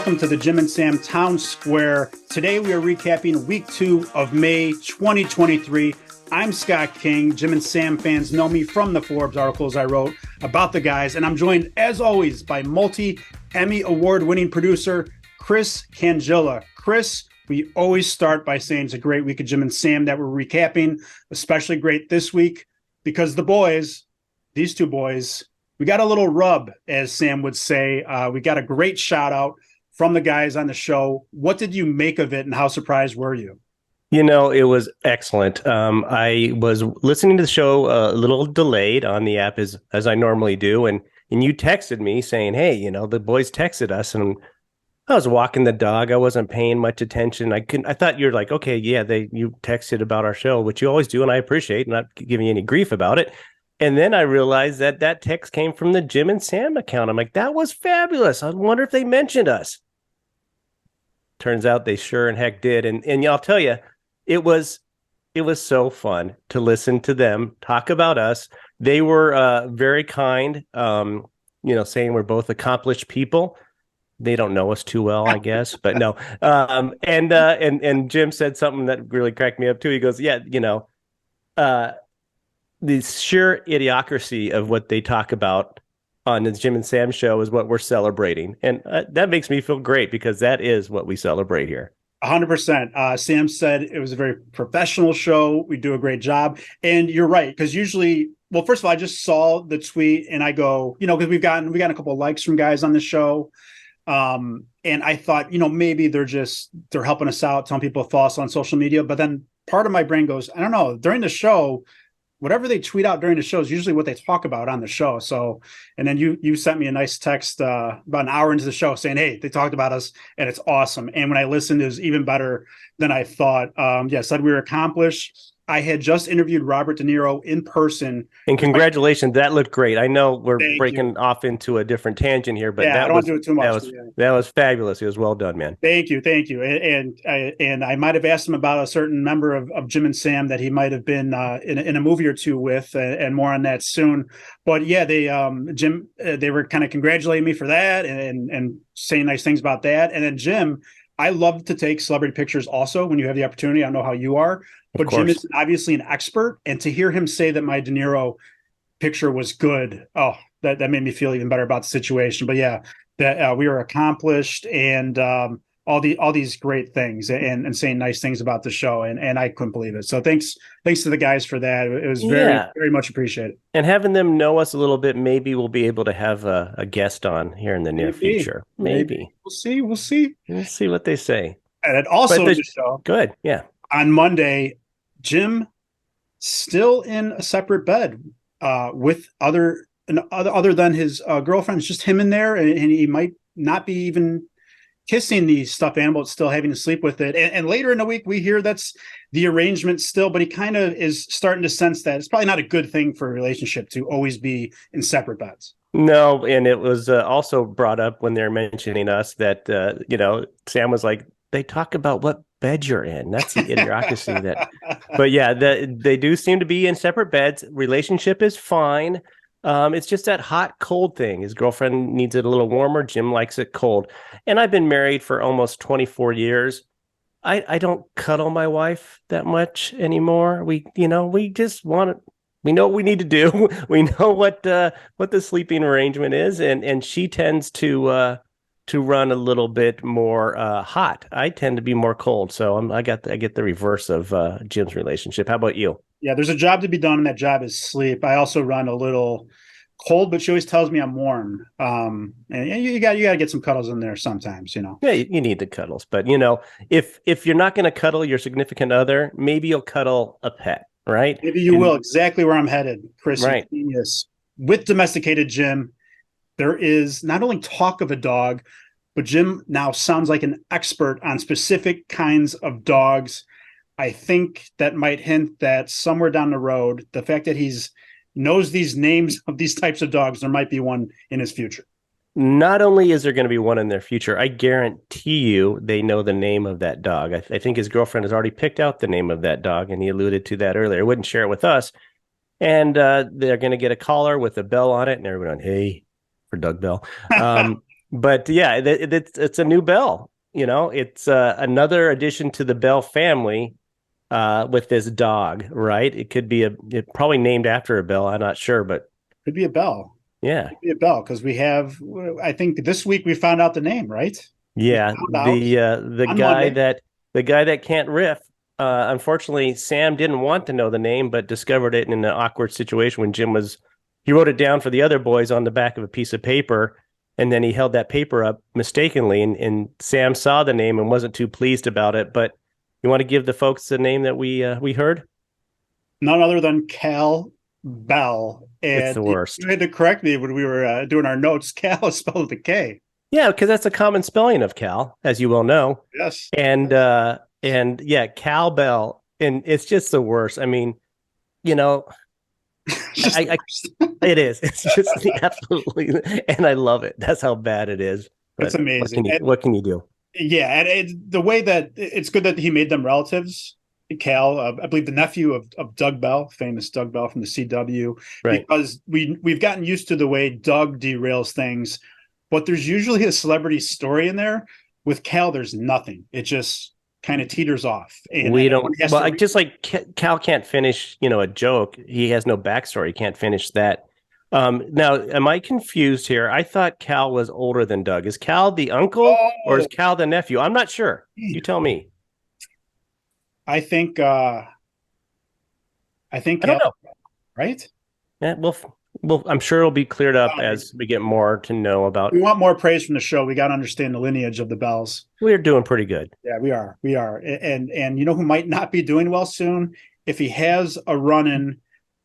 welcome to the Jim and Sam Town Square. Today we are recapping week 2 of May 2023. I'm Scott King. Jim and Sam fans know me from the Forbes articles I wrote about the guys, and I'm joined, as always, by multi-Emmy award-winning producer Chris Cangilla. Chris, we always start by saying it's a great week of Jim and Sam that we're recapping, especially great this week because the boys, these two boys, we got a little rub, as Sam would say. We got a great shout out from the guys on the show. What did you make of it and how surprised were you? You know, it was excellent. I was listening to the show a little delayed on the app as I normally do. And you texted me saying, hey, you know, the boys texted us, and I was walking the dog. I wasn't paying much attention. I thought you're like, okay, yeah, you texted about our show, which you always do. And I appreciate not giving you any grief about it. And then I realized that text came from the Jim and Sam account. I'm like, that was fabulous. I wonder if they mentioned us. Turns out they sure and heck did. And I'll tell you, it was so fun to listen to them talk about us. They were very kind, saying we're both accomplished people. They don't know us too well, I guess, but no. And Jim said something that really cracked me up too. He goes, yeah, the sheer idiocracy of what they talk about on the Jim and Sam show is what we're celebrating. And that makes me feel great because that is what we celebrate here. 100%. Sam said it was a very professional show. We do a great job. And you're right, because usually, well, first of all, I just saw the tweet and I go, because we got a couple of likes from guys on the show. And I thought, maybe they're helping us out, telling people thoughts on social media. But then part of my brain goes, I don't know, during the show, whatever they tweet out during the show is usually what they talk about on the show. So, and then you sent me a nice text about an hour into the show saying, hey, they talked about us and it's awesome. And when I listened, it was even better than I thought. Said we were accomplished. I had just interviewed Robert De Niro in person. And congratulations. That looked great. I know we're breaking off into a different tangent here, but I don't want to do it too much. That was fabulous. It was well done, man. Thank you. And I might have asked him about a certain member of Jim and Sam that he might have been in a movie or two with, and more on that soon. But yeah, they were kind of congratulating me for that and saying nice things about that. And then Jim, I love to take celebrity pictures also when you have the opportunity. I don't know how you are. But Jim is obviously an expert, and to hear him say that my De Niro picture was good, that made me feel even better about the situation. But yeah, that we were accomplished and all these great things and saying nice things about the show, and I couldn't believe it. So thanks to the guys for that. It was very very much appreciated. And having them know us a little bit, maybe we'll be able to have a guest on here in the near future. Maybe we'll see what they say. And it also the show. Good, yeah. On Monday, Jim still in a separate bed with other than his girlfriend. It's just him in there, and he might not be even kissing the stuffed animal, still having to sleep with it. And later in the week, we hear that's the arrangement still, but he kind of is starting to sense that it's probably not a good thing for a relationship to always be in separate beds. No, and it was also brought up when they're mentioning us that, Sam was like, they talk about what bed you're in. That's the idiocracy but yeah, they do seem to be in separate beds. Relationship is fine. It's just that hot cold thing. His girlfriend needs it a little warmer. Jim likes it cold. And I've been married for almost 24 years. I don't cuddle my wife that much anymore. We just want it. We know what we need to do. We know what the sleeping arrangement is, and she tends to run a little bit more hot. I tend to be more cold, so I get the reverse of Jim's relationship. How about you? Yeah, there's a job to be done, and that job is sleep. I also run a little cold, but she always tells me I'm warm. And you got to get some cuddles in there sometimes, Yeah, you need the cuddles, but if you're not going to cuddle your significant other, maybe you'll cuddle a pet, right? Maybe you will. Exactly where I'm headed, Chris. Right. Genius. With domesticated Jim, there is not only talk of a dog, but Jim now sounds like an expert on specific kinds of dogs. I think that might hint that somewhere down the road, the fact that he's knows these names of these types of dogs, there might be one in his future. Not only is there going to be one in their future, I guarantee you they know the name of that dog. I think his girlfriend has already picked out the name of that dog, and he alluded to that earlier. He wouldn't share it with us. And they're going to get a collar with a bell on it, and everyone, hey, for Doug Bell. But yeah, it's a new Bell. It's another addition to the Bell family with this dog, right? It could be it probably named after a Bell. I'm not sure, but Could be a Bell. yeah, Could be a Bell because we have. I think this week we found out the name, right? We yeah. found out The on guy Monday. that can't riff. Unfortunately, Sam didn't want to know the name, but discovered it in an awkward situation when he wrote it down for the other boys on the back of a piece of paper, and then he held that paper up mistakenly, and Sam saw the name and wasn't too pleased about it. But you want to give the folks the name that we heard? None other than Kal Bell. It's And the worst. you had to correct me when we were doing our notes. Kal is spelled with a K. Yeah, because that's a common spelling of Cal, as you well know. Yes. And yeah, Kal Bell, and it's just the worst. I mean, you know, it is. It's just absolutely, and I love it. That's how bad it is. But it's amazing. What can you do? Yeah, and the way that it's good that he made them relatives. Kal, I believe the nephew of Doug Bell, famous Doug Bell from the CW, Right. because we've gotten used to the way Doug derails things, but there's usually a celebrity story in there. With Kal, there's nothing. It just kind of teeters off. And We don't. Well, just like Cal can't finish, a joke. He has no backstory. He can't finish that. Now, am I confused here? I thought Cal was older than Doug. Is Cal the uncle or is Cal the nephew? I'm not sure. You tell me. I think I don't know. Right? Yeah, well, I'm sure it'll be cleared up as we get more to know about. We want more praise from the show. We got to understand the lineage of the Bells. We're doing pretty good. Yeah, we are. And you know who might not be doing well soon? If he has a run-in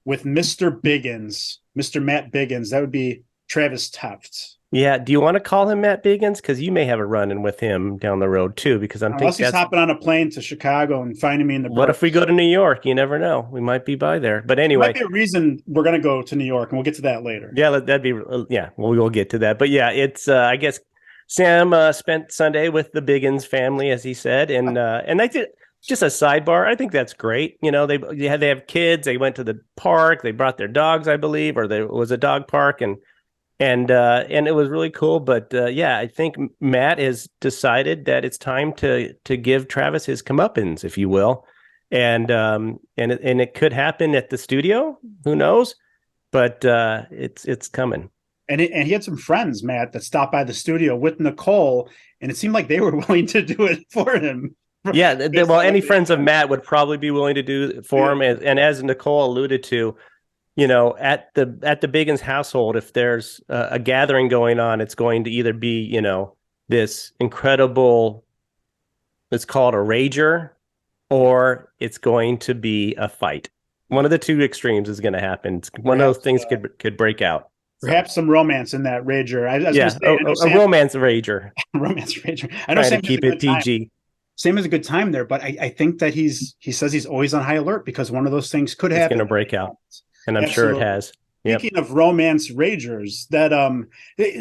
with Mr. Biggins, Mr. Matt Biggins, that would be Travis Teft. Yeah. Do you want to call him Matt Biggins? Because you may have a run-in with him down the road too. Because Unless he's hopping on a plane to Chicago and finding me in the. What if we go to New York? You never know. We might be by there. But anyway, there might be a reason we're going to go to New York, and we'll get to that later. Yeah, that'd be. Yeah, well, we'll get to that. But yeah, it's. I guess Sam spent Sunday with the Biggins family, as he said, and I did. Just a sidebar. I think that's great. They have kids. They went to the park. They brought their dogs, I believe, or there was a dog park, and it was really cool. But yeah, I think Matt has decided that it's time to give Travis his comeuppance, if you will, and it could happen at the studio. Who knows? But it's coming. And he had some friends, Matt, that stopped by the studio with Nicole, and it seemed like they were willing to do it for him. Yeah, well, any friends of Matt would probably be willing to do it for him. And as Nicole alluded to, at the Biggins household, if there's a gathering going on, it's going to either be, this incredible, let's call it a rager, or it's going to be a fight. One of the two extremes is going to happen. One of those things could break out. Perhaps some romance in that rager. A romance rager. Romance rager. I know Sam keep it PG. Sam has a good time there, but I think that he says he's always on high alert because one of those things could happen. It's going to break out, and I'm sure it has. Yep. Speaking of romance ragers, that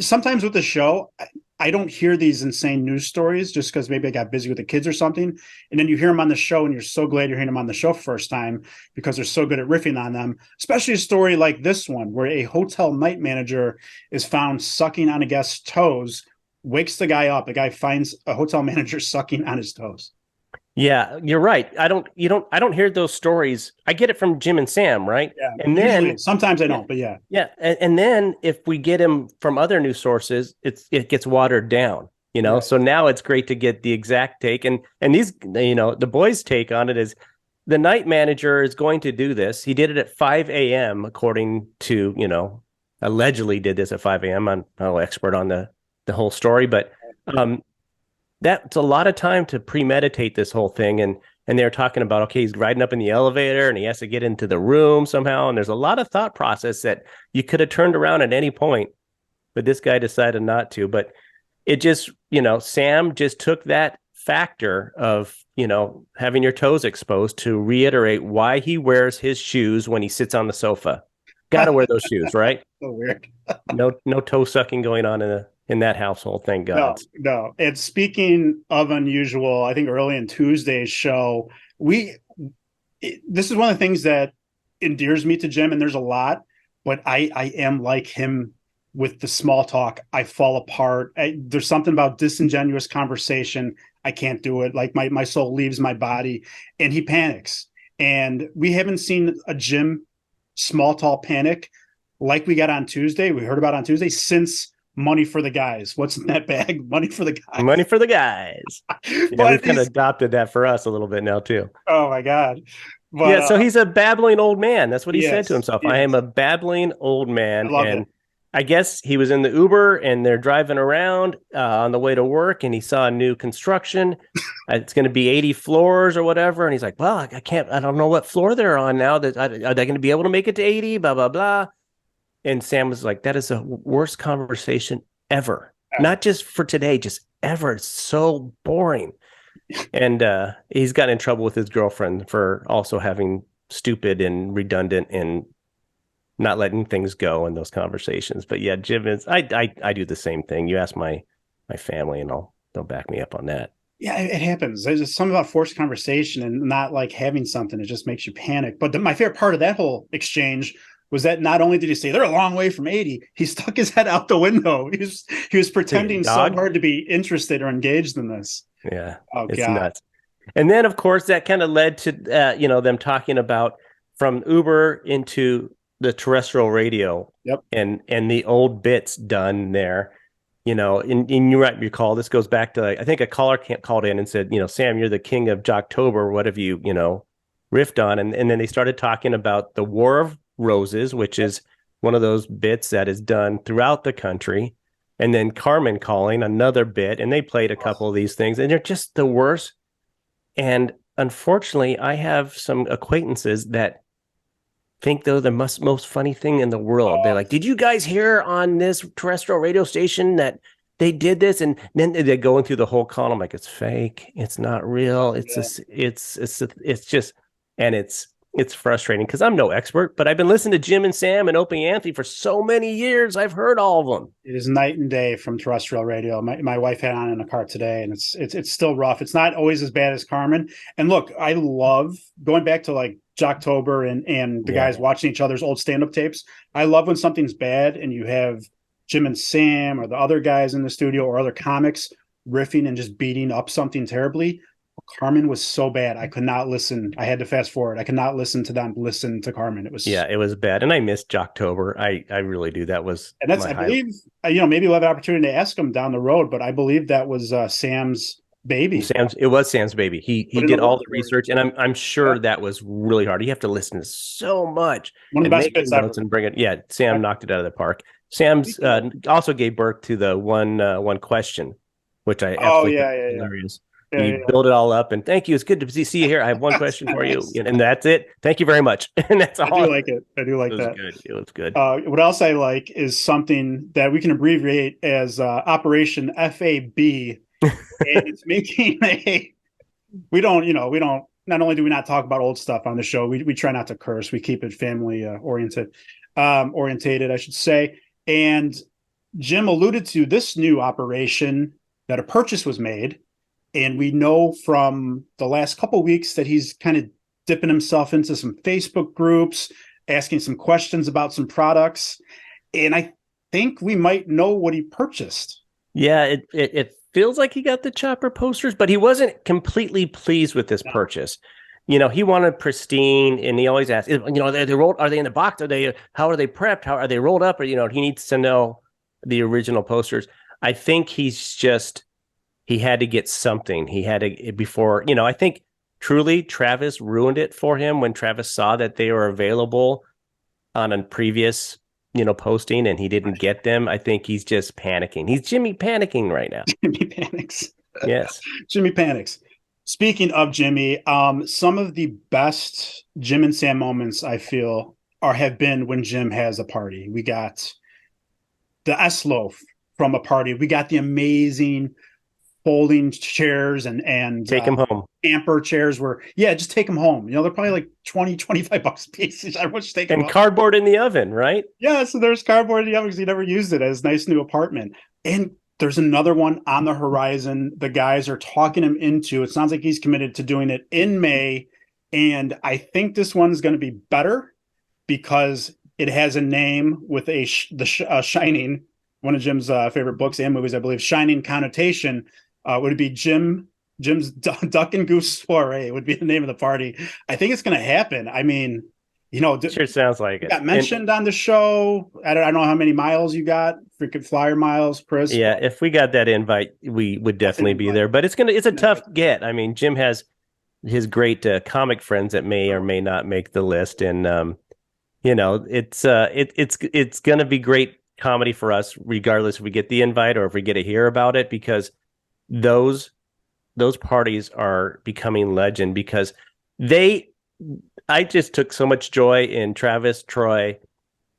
sometimes with the show, I don't hear these insane news stories just because maybe I got busy with the kids or something, and then you hear them on the show, and you're so glad you're hearing them on the show first time because they're so good at riffing on them. Especially a story like this one, where a hotel night manager is found sucking on a guest's toes. Wakes the guy up. The guy finds a hotel manager sucking on his toes. Yeah, you're right. I don't hear those stories. I get it from Jim and Sam, right? Yeah. And then sometimes I don't, but yeah. Yeah. And then if we get him from other news sources, it gets watered down, Right. So now it's great to get the exact take. And these, the boys' take on it is the night manager is going to do this. He did it at 5 a.m. according to, allegedly did this at 5 a.m. I'm no expert on the whole story, but that's a lot of time to premeditate this whole thing. And they're talking about, okay, he's riding up in the elevator and he has to get into the room somehow. And there's a lot of thought process that you could have turned around at any point, but this guy decided not to. But it just, Sam just took that factor of, having your toes exposed to reiterate why he wears his shoes when he sits on the sofa. Got to wear those shoes, right? So weird. No toe sucking going on in that household, thank God. No. And speaking of unusual, I think early in Tuesday's show, this is one of the things that endears me to Jim, and there's a lot, but I am like him with the small talk, I fall apart. There's something about disingenuous conversation. I can't do it. Like my soul leaves my body, and he panics. And we haven't seen a Jim small talk panic like we got on Tuesday. We heard about on Tuesday since Money for the Guys. What's in that bag? Money for the Guys. Money for the guys. Yeah, we've kind of adopted that for us a little bit now too. Oh my God. But, yeah, so he's a babbling old man. That's what he said to himself. Yes. I am a babbling old man. I love and it. I guess he was in the Uber and they're driving around on the way to work, and he saw a new construction. It's going to be 80 floors or whatever. And he's like, well, I don't know what floor they're on now. Are they going to be able to make it to 80? Blah, blah, blah. And Sam was like, that is the worst conversation ever. Not just for today, just ever. It's so boring. And he's gotten in trouble with his girlfriend for also having stupid and redundant and not letting things go in those conversations. But yeah, Jim is, I do the same thing. You ask my family and they'll back me up on that. Yeah, it happens. There's just something about forced conversation and not like having something. It just makes you panic. But my favorite part of that whole exchange was that not only did he say they're a long way from 80, he stuck his head out the window. He was pretending so hard to be interested or engaged in this. Yeah, it's nuts. And then, of course, that kind of led to them talking about from Uber into the terrestrial radio. Yep. And the old bits done there. And you might recall, this goes back to, I think a caller called in and said, Sam, you're the king of Jocktober. What have you, riffed on? And then they started talking about the War of Roses, which is one of those bits that is done throughout the country. And then Carmen calling, another bit. And they played a couple of these things, and they're just the worst. And unfortunately, I have some acquaintances that think they're the most funny thing in the world. They're like, did you guys hear on this terrestrial radio station that they did this? And then they're going through the whole call. I'm like, it's fake. It's not real. It's frustrating because I'm no expert, but I've been listening to Jim and Sam and Opie and Anthony for so many years. I've heard all of them. It is night and day from terrestrial radio. My wife had on in the car today, and it's still rough. It's not always as bad as Carmen. And look, I love going back to like Jocktober and the guys watching each other's old stand-up tapes. I love when something's bad and you have Jim and Sam or the other guys in the studio or other comics riffing and just beating up something terribly. Carmen was so bad. I could not listen. I had to fast forward. I could not listen to Carmen. It was bad. And I missed Jocktober. I really do. That was, and that's, I believe, maybe we'll have an opportunity to ask him down the road, but I believe that was Sam's baby. It was Sam's baby. He did all the research, and I'm sure that was really hard. You have to listen to so much. One of the best bits ever. And bring it. Yeah, Sam knocked it out of the park. Sam's also gave birth to the one question, which I absolutely think hilarious. You build it all up, and thank you. It's good to see you here. I have one question for you, and that's it. Thank you very much. And that's all. I do like it. I do like that. It was good. What else I like is something that we can abbreviate as Operation F.A.B. And it's making we don't. Not only do we not talk about old stuff on the show, we try not to curse. We keep it family oriented, I should say. And Jim alluded to this new operation that a purchase was made. And we know from the last couple of weeks that he's kind of dipping himself into some Facebook groups, asking some questions about some products. And I think we might know what he purchased. Yeah, it feels like he got the Chopper posters, but he wasn't completely pleased with this purchase. He wanted pristine, and he always asks, they rolled, are they in the box? How are they prepped? How are they rolled up? Or, he needs to know the original posters. I think he had to get something. He had to, before, I think truly Travis ruined it for him when Travis saw that they were available on a previous, posting, and he didn't get them. I think he's just panicking. He's Jimmy panicking right now. Jimmy panics. Yes. Jimmy panics. Speaking of Jimmy, some of the best Jim and Sam moments I feel have been when Jim has a party. We got the S-Loaf from a party. We got the amazing folding chairs and take them home. Amper chairs just take them home. They're probably like $20-$25 a piece. I wish they and cardboard in the oven, right? Yeah, so there's cardboard in the oven because he never used it as a nice new apartment. And there's another one on the horizon. The guys are talking him into. It sounds like he's committed to doing it in May, and I think this one's going to be better because it has a name with Shining, one of Jim's favorite books and movies, I believe, Shining connotation, would it be Jim's Duck and Goose Soiree would be the name of the party. I think it's going to happen. I mean, sure sounds like it. Got mentioned on the show. I don't know how many miles you got, freaking flyer miles, Chris. Yeah, if we got that invite, we would definitely be there. But it's a tough get. I mean, Jim has his great comic friends that may or may not make the list, and it's going to be great comedy for us, regardless if we get the invite or if we get to hear about it, because those parties are becoming legend because I just took so much joy in Travis, Troy,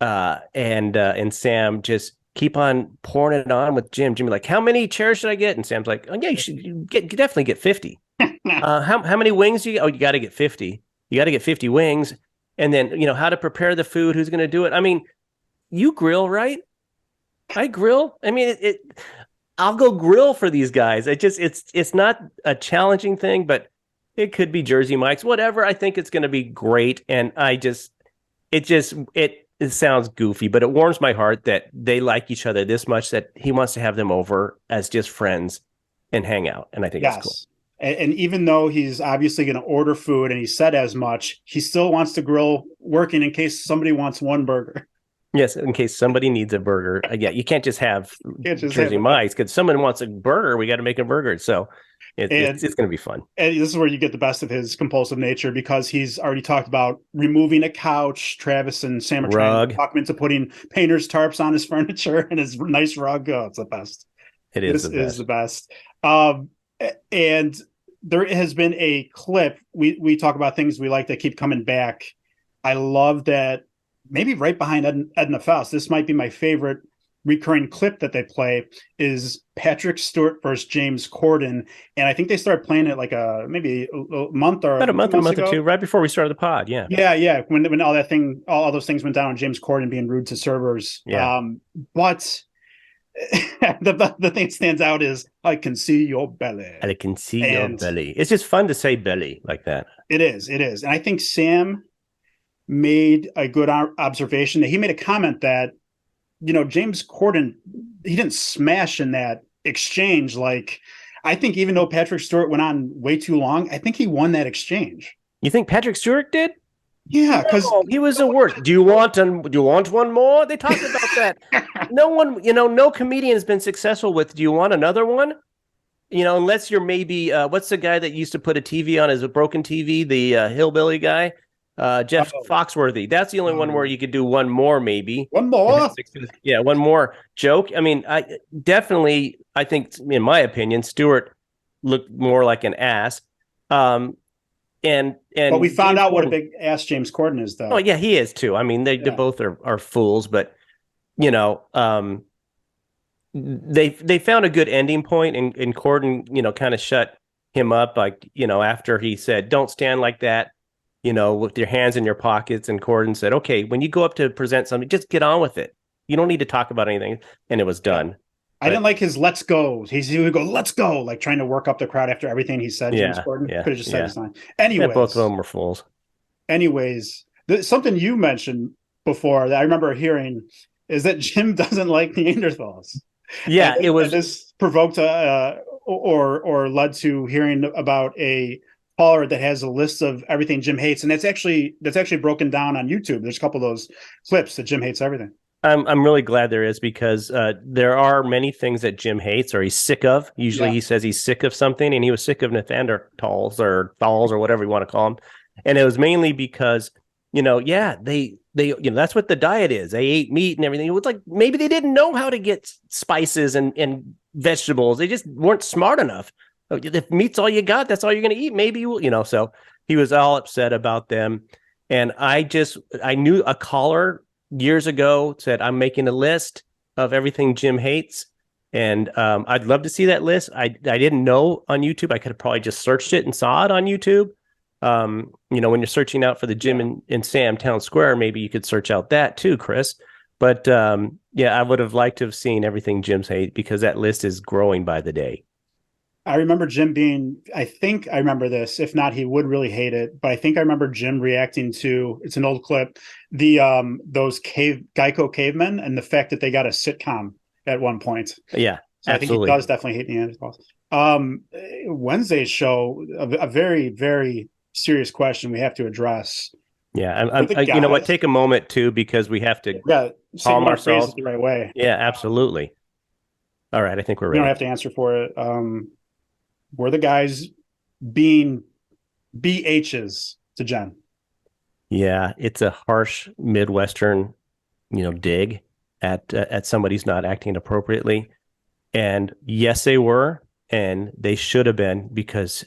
and Sam just keep on pouring it on with Jim. Jimmy like, how many chairs should I get? And Sam's like, oh yeah, you definitely get 50. How many wings do you get? Oh, you got to get 50. You got to get 50 wings. And then, how to prepare the food, who's going to do it. I mean, you grill, right? I grill. I mean, I'll go grill for these guys. It's not a challenging thing, but it could be Jersey Mike's, whatever. I think it's going to be great. And it sounds goofy, but it warms my heart that they like each other this much that he wants to have them over as just friends and hang out. And I think it's cool. And even though he's obviously going to order food and he said as much, he still wants to grill working in case somebody wants one burger. Yes, in case somebody needs a burger. Yeah, you can't just have Jersey Mike's because someone wants a burger. We got to make a burger. So it's going to be fun. And this is where you get the best of his compulsive nature because he's already talked about removing a couch. Travis and Sam are trying to talk him into putting painter's tarps on his furniture and his nice rug. Oh, it's the best. This is the best. And there has been a clip. We talk about things we like that keep coming back. I love that. Maybe right behind Edna Faust, this might be my favorite recurring clip that they play is Patrick Stewart versus James Corden. And I think they started playing it like maybe a month or about a month or two, right before we started the pod. Yeah. Yeah. When all those things went down on James Corden being rude to servers. Yeah. But the thing that stands out is I can see your belly. I can see your belly. It's just fun to say belly like that. It is. And I think Sam made a good observation that he made a comment that, James Corden, he didn't smash in that exchange. Like, I think even though Patrick Stewart went on way too long, I think he won that exchange. You think Patrick Stewart did? Yeah, because he was the worst. Do you want one more? They talked about that. No comedian has been successful with. Do you want another one? Unless you're maybe what's the guy that used to put a TV on as a broken TV, the hillbilly guy, Jeff Foxworthy. That's the only one where you could do one more, maybe. One more? Yeah, one more joke. I mean, I think, in my opinion, Stewart looked more like an ass. But we found out what a big ass James Corden is, though. Oh yeah, he is too. I mean, they both are fools, but they found a good ending point, and Corden, kind of shut him up, like, after he said, "Don't stand like that," with your hands in your pockets, and Corden said, "Okay, when you go up to present something, just get on with it. You don't need to talk about anything," and it was done. I didn't like his "let's go." He would go, "Let's go," like trying to work up the crowd after everything he said. James Corden could have just said his line. Anyways, both of them were fools. Anyways, something you mentioned before that I remember hearing is that Jim doesn't like Neanderthals. Yeah, it was. This provoked or led to hearing about a caller that has a list of everything Jim hates, and that's actually broken down on YouTube. There's a couple of those clips that Jim hates everything. I'm really glad there is, because there are many things that Jim hates or he's sick of. Usually he says he's sick of something, and he was sick of Neanderthals or Thals or whatever you want to call them. And it was mainly because, they that's what the diet is. They ate meat and everything. It was like maybe they didn't know how to get spices and vegetables. They just weren't smart enough. If meat's all you got, that's all you're going to eat. Maybe so he was all upset about them. And I knew a caller years ago said, "I'm making a list of everything Jim hates." And I'd love to see that list. I didn't know on YouTube. I could have probably just searched it and saw it on YouTube. When you're searching out for the Jim and Sam Town Square, maybe you could search out that too, Chris. But I would have liked to have seen everything Jim's hate, because that list is growing by the day. I remember Jim being, I think I remember this. If not, he would really hate it. But I think I remember Jim reacting to, it's an old clip, the those Geico cavemen and the fact that they got a sitcom at one point. Yeah, so absolutely. I think he does definitely hate Neanderthals. Wednesday's show, a very, very serious question we have to address. Yeah, you know what? Take a moment too, because we have to calm ourselves the right way. Yeah, absolutely. All right, I think we're ready. You don't have to answer for it. Were the guys being B.H.s to Jen? Yeah, it's a harsh Midwestern, dig at somebody's not acting appropriately. And yes, they were, and they should have been, because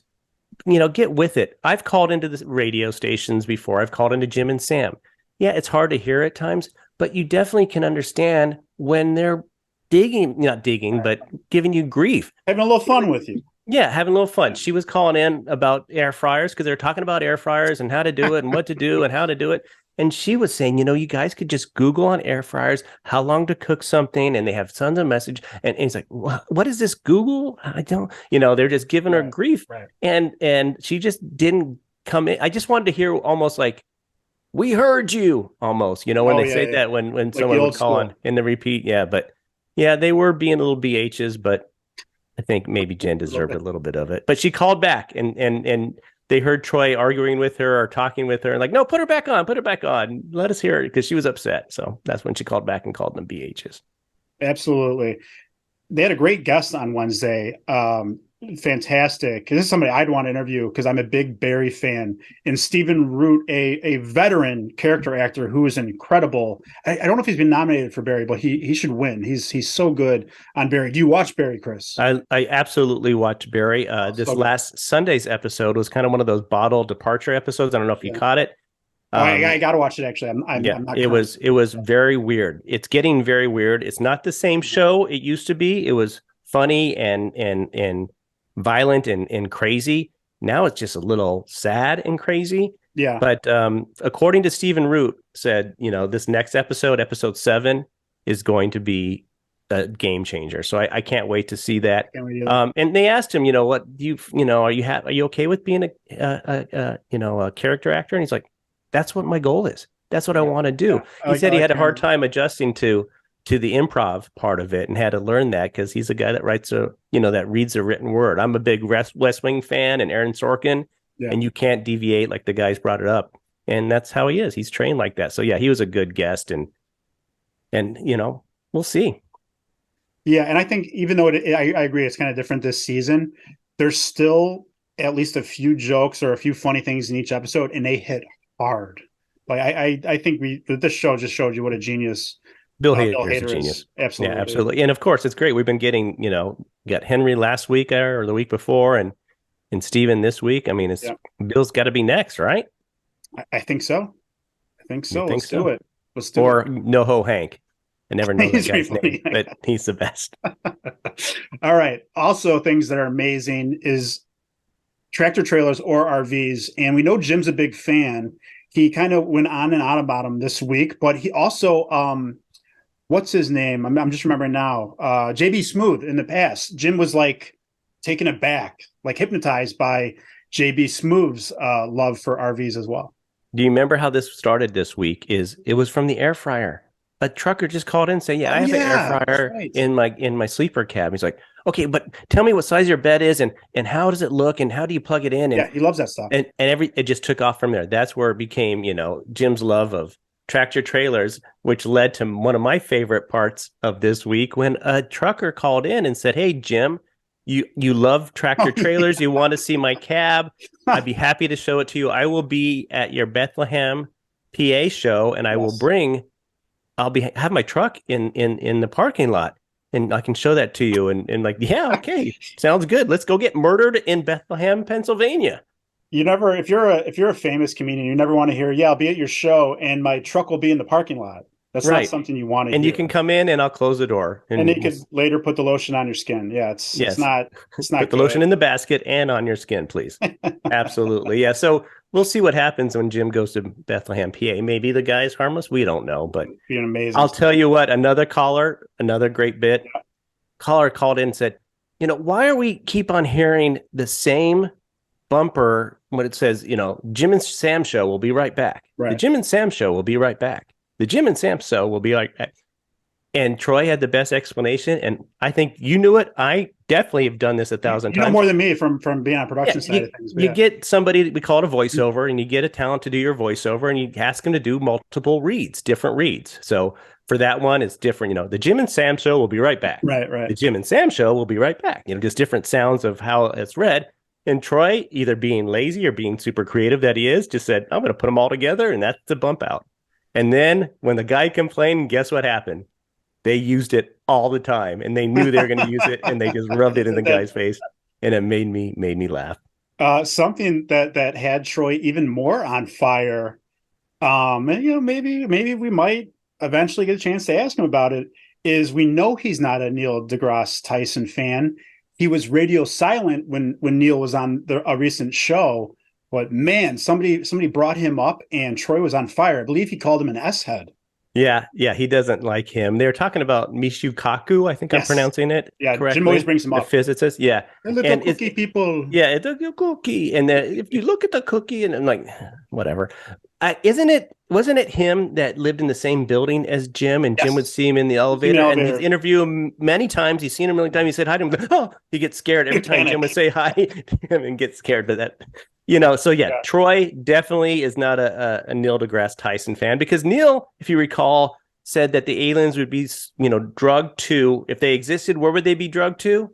get with it. I've called into the radio stations before. I've called into Jim and Sam. Yeah, it's hard to hear at times, but you definitely can understand when they're not digging, but giving you grief. Having a little fun with you. Yeah, having a little fun. She was calling in about air fryers because they're talking about air fryers and how to do it and what to do and how to do it. And she was saying, you guys could just Google on air fryers how long to cook something, and they have tons of message. And he's like, what is this Google? I don't, they're just giving her grief. Right. And she just didn't come in. I just wanted to hear almost like, we heard you, almost, when they say that when like someone would call on in the repeat. Yeah, but yeah, they were being little BHs, but I think maybe Jen deserved a little bit of it. But she called back, and they heard Troy arguing with her or talking with her, and like, no, put her back on, let us hear it, because she was upset. So that's when she called back and called them BHs. Absolutely. They had a great guest on Wednesday. Fantastic. This is somebody I'd want to interview because I'm a big Barry fan. And Stephen Root, a veteran character actor who is incredible. I don't know if he's been nominated for Barry, but he should win. He's so good on Barry. Do you watch Barry, Chris? I absolutely watched Barry. This last Sunday's episode was kind of one of those bottle departure episodes. I don't know if you caught it. I got to watch it, actually. I'm not it was very weird. It's getting very weird. It's not the same show it used to be. It was funny and violent and crazy. Now it's just a little sad and crazy. Yeah. But according to Stephen Root, said, this next episode 7, is going to be a game changer. So I can't wait to see that. And they asked him, what do are you okay with being a character actor? And he's like, that's what my goal is. That's what I want to do. He said he had a hard time adjusting to the improv part of it, and had to learn that because he's a guy that writes that reads a written word. I'm a big West Wing fan and Aaron Sorkin, and you can't deviate, like the guys brought it up. And that's how he is. He's trained like that. So yeah, he was a good guest, and we'll see. Yeah. And I think even though I agree, it's kind of different this season, there's still at least a few jokes or a few funny things in each episode, and they hit hard. Like I think this show just showed you what a genius Bill Hader is a genius. Absolutely. Yeah, absolutely. And of course, it's great. We've been getting, got Henry last week or the week before, and Steven this week. I mean, Bill's got to be next, right? I think so. Let's do it. Or NoHo Hank. I never know that guy's name, but he's the best. All right. Also, things that are amazing is tractor trailers or RVs. And we know Jim's a big fan. He kind of went on and on about them this week, but he also, what's his name? I'm just remembering now. JB Smooth in the past. Jim was like taken aback, like hypnotized by JB Smooth's love for RVs as well. Do you remember how this started this week? It was from the air fryer. A trucker just called in and said, I have an air fryer in my sleeper cab. He's like, okay, but tell me what size your bed is and how does it look and how do you plug it in? And, he loves that stuff. And it just took off from there. That's where it became, Jim's love of tractor trailers, which led to one of my favorite parts of this week when a trucker called in and said, hey, Jim, you love tractor trailers. You want to see my cab? I'd be happy to show it to you. I will be at your Bethlehem, PA show, and I will have my truck in the parking lot, and I can show that to you. And like, yeah, okay, sounds good. Let's go get murdered in Bethlehem, Pennsylvania. You never, if you're a famous comedian, you never want to hear, I'll be at your show and my truck will be in the parking lot. That's not something you want to and hear. You can come in and I'll close the door. And you could later put the lotion on your skin. Yeah, it's not put the lotion in the basket and on your skin, please. Absolutely. Yeah. So we'll see what happens when Jim goes to Bethlehem, PA. Maybe the guy is harmless. We don't know, but it'd be an amazing I'll tell you what, another great bit. Yeah. Caller called in and said, why are we keep on hearing the same bumper when it says, Jim and Sam show will be right back. Right. The Jim and Sam show will be right back. The Jim and Sam show will be right back. And Troy had the best explanation, and I think you knew it. I definitely have done this 1,000 times. You know more than me from being on production side of things. You get somebody, we call it a voiceover, and you get a talent to do your voiceover, and you ask them to do multiple reads, different reads. So for that one, it's different. The Jim and Sam show will be right back. Right. The Jim and Sam show will be right back. Just different sounds of how it's read. And Troy, either being lazy or being super creative that he is, just said, I'm going to put them all together, and that's the bump out. And then when the guy complained, guess what happened? They used it all the time, and they knew they were going to use it, and they just rubbed it in the guy's face, and it made me laugh. Something that had Troy even more on fire. And maybe we might eventually get a chance to ask him about it. Is we know he's not a Neil deGrasse Tyson fan. He was radio silent when Neil was on a recent show, but man, somebody brought him up, and Troy was on fire. I believe he called him an S-head. Yeah, he doesn't like him. They were talking about Michio Kaku, I think. Yes. I'm pronouncing it correctly. Jim always brings him up. The physicist, yeah. The little cookie people. Yeah, it's a cookie. And if you look at the cookie, and I'm like, whatever. Wasn't it him that lived in the same building as Jim, and Jim would see him in the elevator, and he'd interview him many times. He's seen him a million times. He said hi to him. He gets scared every time Jim would say hi to him and get scared. But that, so Troy definitely is not a Neil deGrasse Tyson fan, because Neil, if you recall, said that the aliens would be, drugged to, if they existed, where would they be drugged to?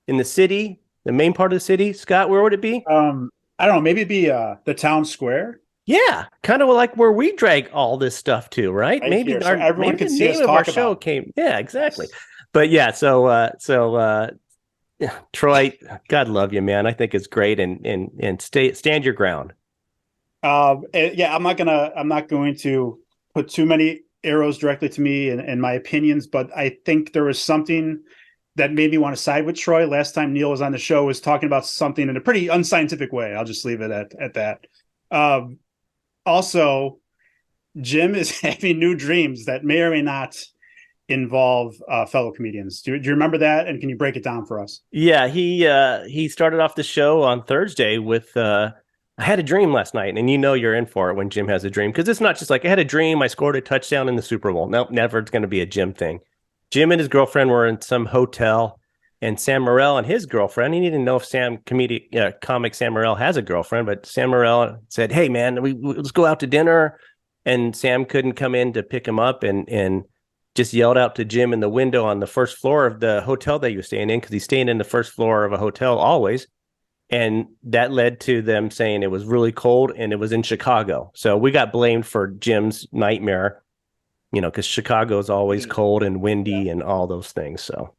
In the city, the main part of the city. Scott, where would it be? I don't know. Maybe it'd be the town square. Yeah, kind of like where we drag all this stuff to, right? Maybe here, so everyone could see us talk about show came. Yeah, exactly. Yes. But yeah, so Troy, God love you, man. I think it's great, and stand your ground. I'm not going to put too many arrows directly to me and my opinions, but I think there was something that made me want to side with Troy. Last time Neil was on the show, was talking about something in a pretty unscientific way. I'll just leave it at that. Also, Jim is having new dreams that may or may not involve fellow comedians. Do you remember that? And can you break it down for us? Yeah, he started off the show on Thursday with I had a dream last night, and you're in for it when Jim has a dream, because it's not just like I had a dream, I scored a touchdown in the Super Bowl. Nope, never. It's going to be a Jim thing. Jim and his girlfriend were in some hotel, and Sam Morril and his girlfriend, he didn't know if comic Sam Morril has a girlfriend, but Sam Morril said, hey, man, let's go out to dinner. And Sam couldn't come in to pick him up, and just yelled out to Jim in the window on the first floor of the hotel that he was staying in, because he's staying in the first floor of a hotel always. And that led to them saying it was really cold, and it was in Chicago. So we got blamed for Jim's nightmare, because Chicago is always cold and windy and all those things. So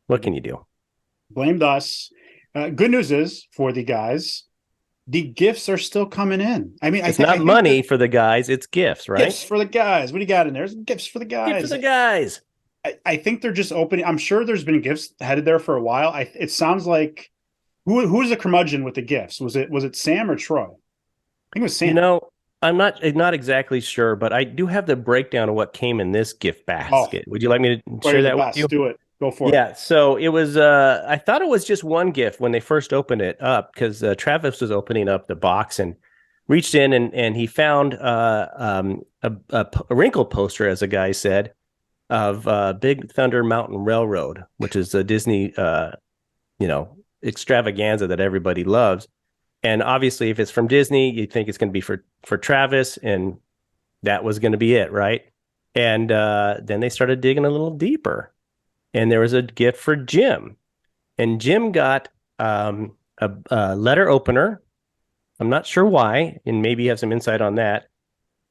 what can you do? Blamed us. Good news is for the guys, the gifts are still coming in. I mean, it's not money for the guys; it's gifts, right? Gifts for the guys. What do you got in there? There's gifts for the guys. Gifts for the guys. I think they're just opening. I'm sure there's been gifts headed there for a while. It sounds like who's the curmudgeon with the gifts? Was it Sam or Troy? I think it was Sam. I'm not exactly sure, but I do have the breakdown of what came in this gift basket. Would you like me to share that with you? Do it. Go for it. Yeah, so it was, I thought it was just one gift when they first opened it up, because Travis was opening up the box and reached in and he found a wrinkle poster, as a guy said, of Big Thunder Mountain Railroad, which is a Disney, extravaganza that everybody loves. And obviously, if it's from Disney, you'd think it's going to be for Travis, and that was going to be it, right? And then they started digging a little deeper. And there was a gift for Jim. And Jim got a letter opener. I'm not sure why, and maybe you have some insight on that.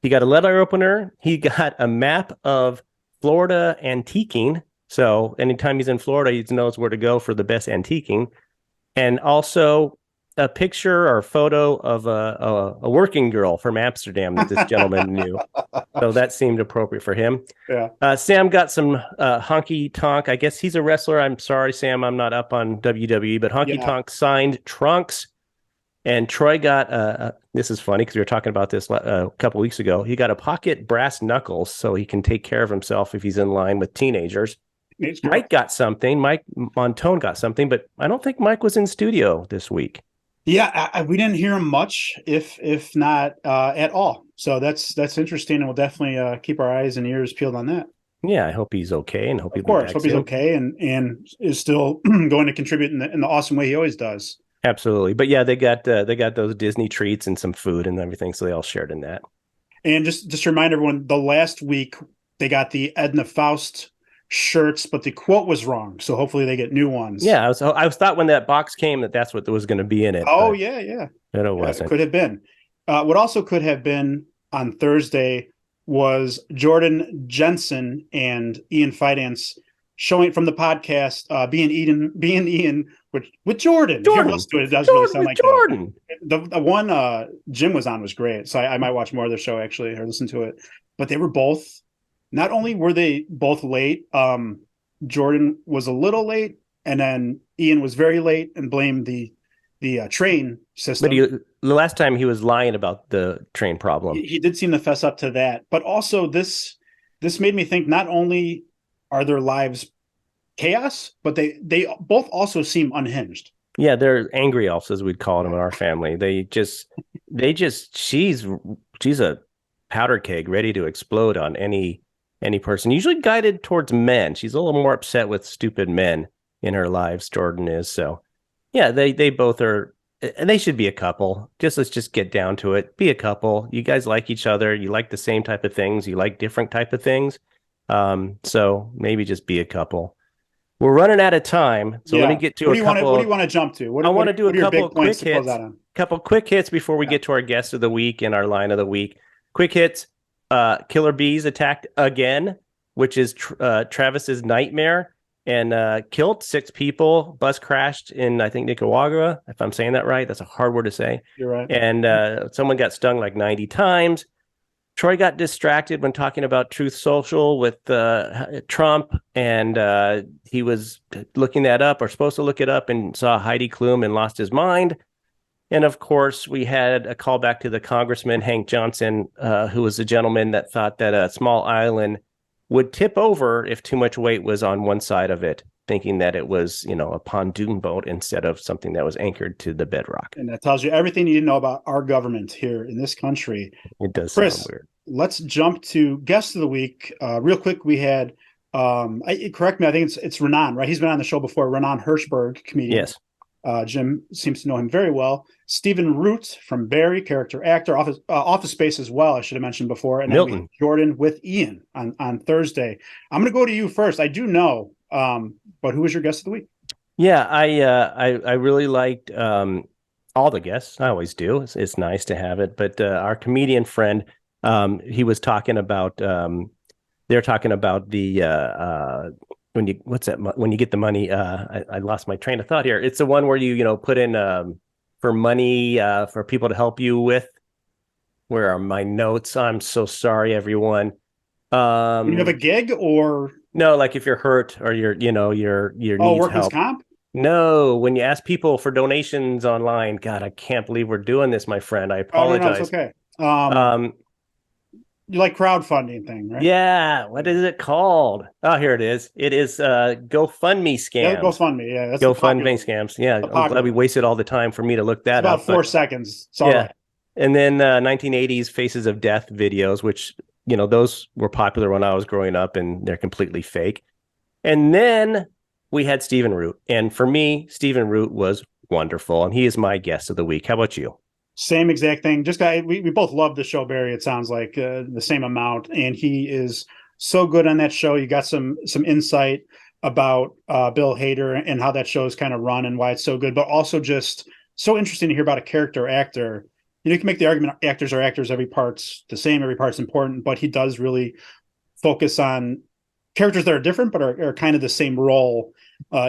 He got a letter opener. He got a map of Florida antiquing. So anytime he's in Florida, he knows where to go for the best antiquing. And also a picture or photo of a working girl from Amsterdam that this gentleman knew. So that seemed appropriate for him. Yeah. Sam got some honky tonk. I guess he's a wrestler. I'm sorry, Sam, I'm not up on WWE, but honky tonk signed trunks. And Troy got this is funny because we were talking about this a couple weeks ago. He got a pocket brass knuckles so he can take care of himself if he's in line with teenagers. Mike got something. Mike Montone got something, but I don't think Mike was in studio this week. Yeah, we didn't hear him much, if not at all. So that's interesting, and we'll definitely keep our eyes and ears peeled on that. Yeah, I hope he's okay, and hope he's okay, and is still going to contribute in the awesome way he always does. Absolutely, but yeah, they got those Disney treats and some food and everything, so they all shared in that. And just to remind everyone, the last week they got the Edna Faust shirts, but the quote was wrong. So hopefully they get new ones. Yeah, I was thought when that box came that's what was going to be in it. Oh, yeah. But it wasn't. It could have been. What also could have been on Thursday was Jordan Jensen and Ian Fidance showing from the podcast Bein Ian with Jordan. Jordan. It does really sound like Jordan. The one Jim was on was great. So I might watch more of their show actually, or listen to it. But they were both. Not only were they both late, Jordan was a little late, and then Ian was very late and blamed the train system. But the last time he was lying about the train problem. He did seem to fess up to that. But also this made me think not only are their lives chaos, but they both also seem unhinged. Yeah, they're angry elves, as we'd call them in our family. She's a powder keg ready to explode on any person, usually guided towards men. She's a little more upset with stupid men in her lives, Jordan is. So yeah, they both are, and they should be a couple. Let's just get down to it. Be a couple. You guys like each other. You like the same type of things. You like different type of things. So maybe just be a couple. We're running out of time. So let me get to what do you want to jump to? I want to do a couple of quick hits. Couple quick hits before we get to our guest of the week and our line of the week. Quick hits. Killer bees attacked again, which is Travis's nightmare, and killed 6 people. Bus crashed in, I think, Nicaragua, if I'm saying that right. That's a hard word to say. You're right. And someone got stung like 90 times. Troy got distracted when talking about Truth Social with Trump, and he was looking that up, or supposed to look it up, and saw Heidi Klum and lost his mind. And of course, we had a callback to the Congressman Hank Johnson, who was a gentleman that thought that a small island would tip over if too much weight was on one side of it, thinking that it was, a pontoon boat instead of something that was anchored to the bedrock. And that tells you everything you need to know about our government here in this country. It does Chris, sound weird. Let's jump to guest of the week. Real quick, we had, correct me, I think it's Raanan, right? He's been on the show before, Raanan Hershberg, comedian. Yes. Jim seems to know him very well. Stephen Root from Barry, character actor, Office Space as well, I should have mentioned before. And Milton. then we had Jordan with Ian on Thursday. I'm going to go to you first. I do know, but who was your guest of the week? Yeah, I really liked all the guests. I always do. It's nice to have it. But our comedian friend, he was talking about, they're talking about the when you get the money. I lost my train of thought here. It's the one where you put in for money for people to help you with. Where are my notes? I'm so sorry, everyone. When you have a gig, or no, like if you're hurt or you're needs workman's help. comp. No, when you ask people for donations online. God, I can't believe we're doing this, my friend. I apologize. No, it's okay. You like crowdfunding thing, right? Yeah. What is it called? Oh, here it is. It is GoFundMe scams. Yeah, GoFundMe. Yeah, that's GoFundMe scams. Yeah, I'm glad we wasted all the time for me to look that up. About 4 seconds. It's all right. And then 1980s Faces of Death videos, which those were popular when I was growing up, and they're completely fake. And then we had Stephen Root, and for me, Stephen Root was wonderful, and he is my guest of the week. How about you? Same exact thing. We both love the show, Barry. It sounds like the same amount, and he is so good on that show. You got some insight about Bill Hader and how that show is kind of run and why it's so good, but also just so interesting to hear about a character actor. You can make the argument actors are actors, every part's the same, every part's important, but he does really focus on characters that are different, but are kind of the same role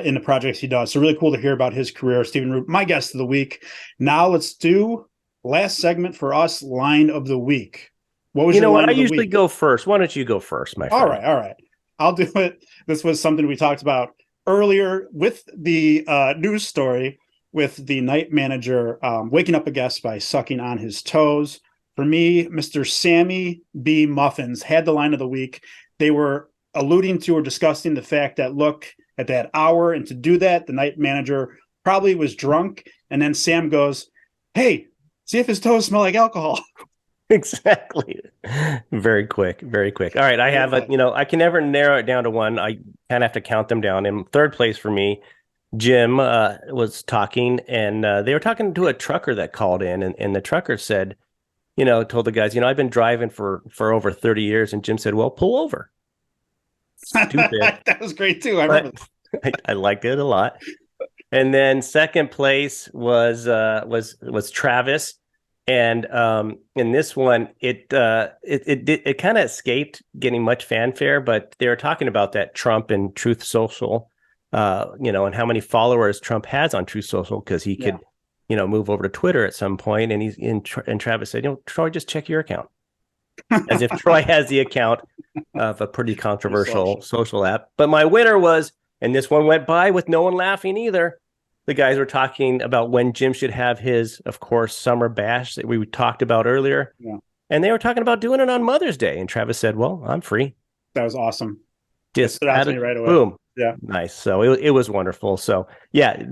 in the projects he does. So really cool to hear about his career. Stephen Root, my guest of the week. Now let's do last segment for us, line of the week. What was your line of the week? I usually go first. Why don't you go first, my friend? All right. I'll do it. This was something we talked about earlier with the news story with the night manager waking up a guest by sucking on his toes. For me, Mr. Sammy B. Muffins had the line of the week. They were alluding to or discussing the fact that, look, at that hour, and to do that, the night manager probably was drunk. And then Sam goes, hey, see if his toes smell like alcohol. Exactly. Very quick. All right. I have I can never narrow it down to one. I kind of have to count them down. In third place for me, Jim was talking, and they were talking to a trucker that called in, and the trucker said, told the guys, I've been driving for over 30 years. And Jim said, well, pull over. Stupid. That was great too. I remember. I liked it a lot. And then second place was Travis. And in this one, it kind of escaped getting much fanfare, but they were talking about that Trump and Truth Social, and how many followers Trump has on Truth Social, because he could, move over to Twitter at some point. And and Travis said, Troy, just check your account, as if Troy has the account of a pretty controversial social app. But my winner was, and this one went by with no one laughing either. The guys were talking about when Jim should have his, of course, summer bash that we talked about earlier. Yeah. And they were talking about doing it on Mother's Day. And Travis said, well, I'm free. That was awesome. Just added, right away. Boom. Yeah. Nice. So it was wonderful. So, yeah,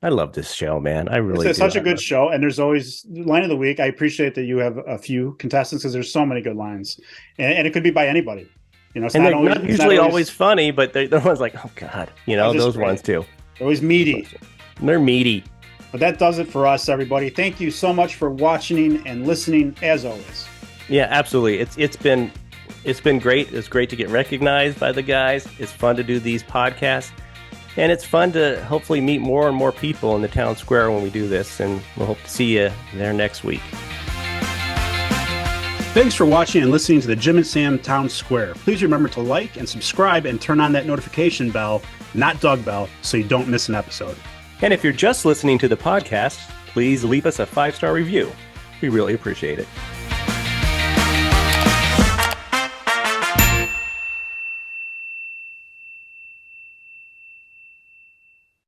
I love this show, man. I really It's such a good show. And there's always line of the week. I appreciate that you have a few contestants, because there's so many good lines. And it could be by anybody. It's and they're not usually always funny, but they're the ones like, oh, God. Those great ones, too. They're always meaty. They're meaty. But that does it for us, everybody. Thank you so much for watching and listening, as always. Yeah, absolutely. It's been great. It's great to get recognized by the guys. It's fun to do these podcasts. And it's fun to hopefully meet more and more people in the town square when we do this. And we'll hope to see you there next week. Thanks for watching and listening to the Jim and Sam Town Square. Please remember to like and subscribe and turn on that notification bell, not Doug Bell, so you don't miss an episode. And if you're just listening to the podcast, please leave us a 5-star review. We really appreciate it.